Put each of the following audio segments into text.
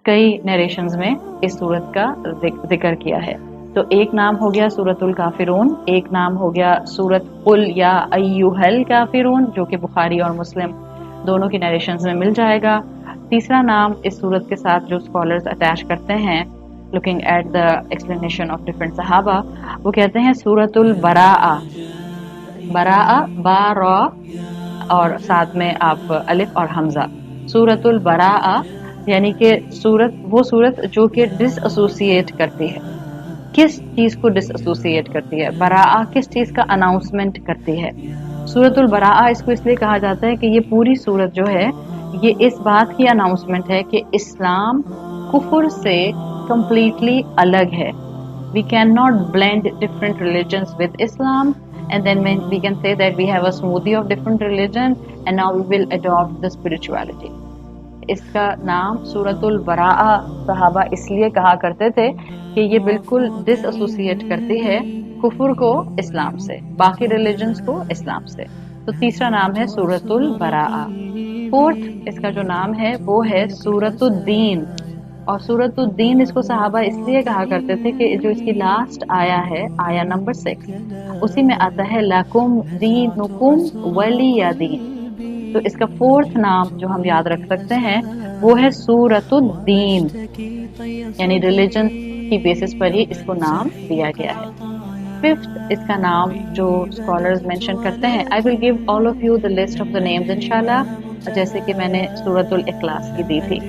कई नरेशंस में इस सूरत का जिक्र किया है। तो एक नाम हो गया सूरतुल काफिरून, एक नाम हो गया सूरत कुल या अय्युहल काफिरून, जो कि बुखारी और मुस्लिम दोनों की नरेशंस में मिल जाएगा। तीसरा नाम इस सूरत के साथ जो स्कॉलर्स अटैच करते हैं, looking at the explanation of different सहाबा, वो कहते हैं सूरतुल बराआ। बराआ बा रा और साथ में आप अलिफ और हमजा, सूरतुल बराआ यानी कि वो सूरत जो कि डिसएसोसिएट करती है। किस चीज को डिसएसोसिएट करती है? बराआ किस चीज का अनाउंसमेंट करती है? सूरतुल बराआ इसको इसलिए कहा जाता है कि ये पूरी सूरत जो है ये इस बात की अनाउंसमेंट है कि इस्लाम कुफर से completely अलग है। We cannot blend different religions with Islam and then when we can say that we have a smoothie of different religion and now we will adopt the spirituality. इसका नाम सूरतुल बराआ सहाबा इसलिए कहा करते थे कि ये बिल्कुल डिसएसोसिएट करती है कुफर को इस्लाम से, बाकी रिलीजन्स को इस्लाम से। तो तीसरा नाम है सूरतुल बराआ। फोर्थ इसका जो नाम है वो है सूरतुद्दीन। और सूरतुद्दीन इसको सहाबा इसलिए कहा करते थे कि जो इसकी लास्ट आया है, आया नंबर 6, उसी में आता है लकुम दीनुकुम वलिया दीन। तो इसका फोर्थ नाम जो हम याद रख सकते हैं वो है सूरतुद्दीन, यानी रिलीजन की बेसिस पर ही इसको नाम दिया गया है। फिफ्थ इसका नाम जो स्कॉलर्स मेंशन करते हैं, I will give all of you the list of the names इंशाल्लाह, जैसे कि मैंने सूरतुल इखलास की दी थी।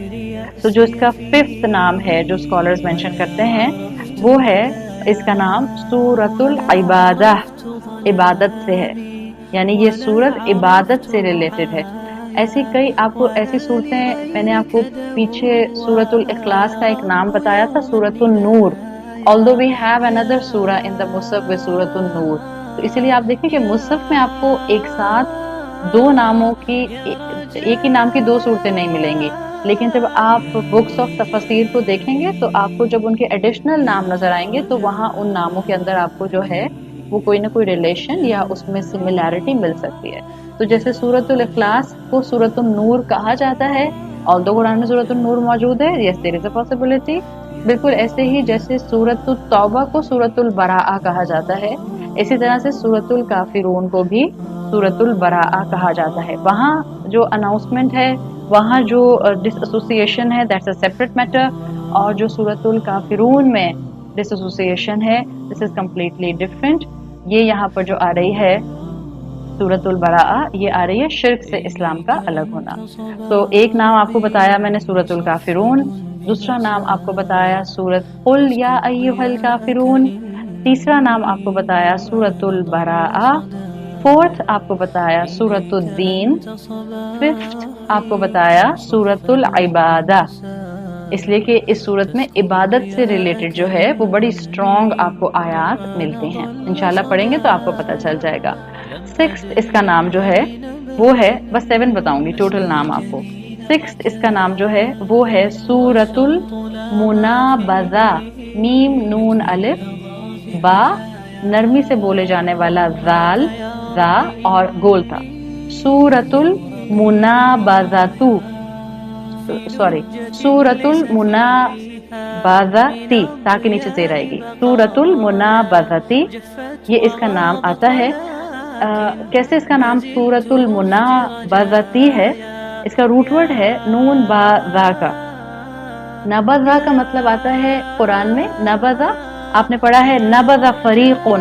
तो जो इसका फिफ्थ नाम है जो स्कॉलर्स मेंशन करते हैं वो है, इसका नाम सूरतुल इबादह, इबादत से है, यानी ये सूरत इबादत से रिलेटेड है। ऐसी कई आपको ऐसी सूरतें, मैंने आपको पीछे सूरतुल इखलास का एक नाम बताया था, सूरतुन नूर, ऑल्दो वी हैव अनदर सूरा इन द मुसहफ विद सूरतुन नूर। तो इसीलिए आप देखिए कि मुसहफ में आपको एक साथ दो नामों की, एक ही नाम की दो सूरतें नहीं मिलेंगी, लेकिन जब आप बुक्स ऑफ तफसीर को देखेंगे तो आपको जब उनके एडिशनल नाम नजर आएंगे तो वहाँ उन नामों के अंदर आपको जो है वो कोई ना कोई रिलेशन या उसमें सिमिलैरिटी मिल सकती है। तो जैसे सूरतुल इखलास को सूरतुन नूर कहा जाता है, ऑल्दो कुरान में सूरतुन नूर मौजूद है, yes there is a possibility. बिल्कुल ऐसे ही जैसे सूरतुल तौबा को सूरतुल बराआ कहा जाता है, इसी तरह से सूरतुल काफिरून को भी सूरतुल बराआ कहा जाता है। वहाँ जो अनाउंसमेंट है, वहाँ जो डिसएसोसिएशन है, दैट्स अ सेपरेट मैटर, और जो सूरतुल काफिरून में डिसएसोसिएशन है, दिस इज कम्प्लीटली डिफरेंट। ये यहाँ पर जो आ रही है सूरतुल बराआ, ये आ रही है शिर्क से इस्लाम का अलग होना। तो एक नाम आपको बताया मैंने सूरतुल काफिरून, दूसरा नाम आपको बताया सूरत कुल या अय्युहल काफिरून, तीसरा नाम आपको बताया सूरतुल बराआ, फोर्थ आपको बताया सूरतुद्दीन, फिफ्थ आपको बताया सूरतुल इबादा, इसलिए कि इस सूरत में इबादत से रिलेटेड जो है वो बड़ी स्ट्रॉन्ग आपको आयात मिलती हैं। इंशाल्लाह पढ़ेंगे तो आपको पता चल जाएगा। सिक्स्थ इसका नाम जो है वो है, बस 7 बताऊंगी टोटल नाम आपको। सिक्स्थ इसका नाम जो है वो है सूरतुल मुनाबज़ा, मीम नून अलिफ बा, नरमी से बोले जाने वाला जाल जा और गोल था, सूरतुल मुनाबज़ातु, सॉरी सूरतुल मुनाबज़ती, ताकि नीचे से रहेगी, सूरतुल मुनाबज़ती, ये इसका नाम आता है। कैसे इसका नाम सूरतुल मुनाबज़ती है? इसका रूट वर्ड है नून बा ज़ा का। नबज़ा का मतलब आता है कुरान में, नबज़ा आपने पढ़ा है, नबज़ा फरीक़ुन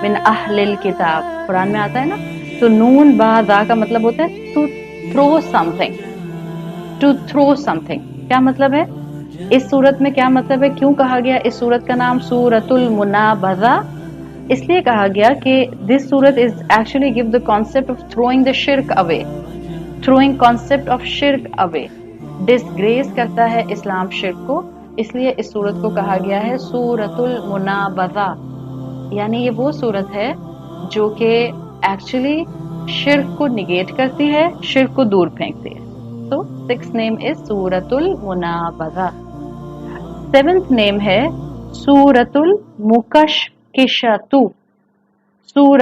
मिन अहलिल किताब, कुरान में आता है ना। तो नून बा ज़ा का मतलब होता है to throw something, to throw something. क्या मतलब है इस सूरत में, क्या मतलब है, क्यों कहा गया इस सूरत का नाम सूरतुल मुनाबज़ा? इसलिए कहा गया कि दिस सूरत is actually give the concept of throwing the शिर्क अवे, थ्रोइंग कॉन्सेप्ट ऑफ शिर्क अवे, डिसग्रेस करता है इस्लाम शिर्क को, इसलिए इस सूरत को कहा गया है सूरतुल मुनाबज़ा। यानी ये वो सूरत है जो कि एक्चुअली शिर्क को निगेट करती है, शिर्क को दूर फेंकती है। तो 6th नेम इज सूरतुल मुनाबज़ा। 7th नेम है सूरतुल मुकशकिशतु, सूरत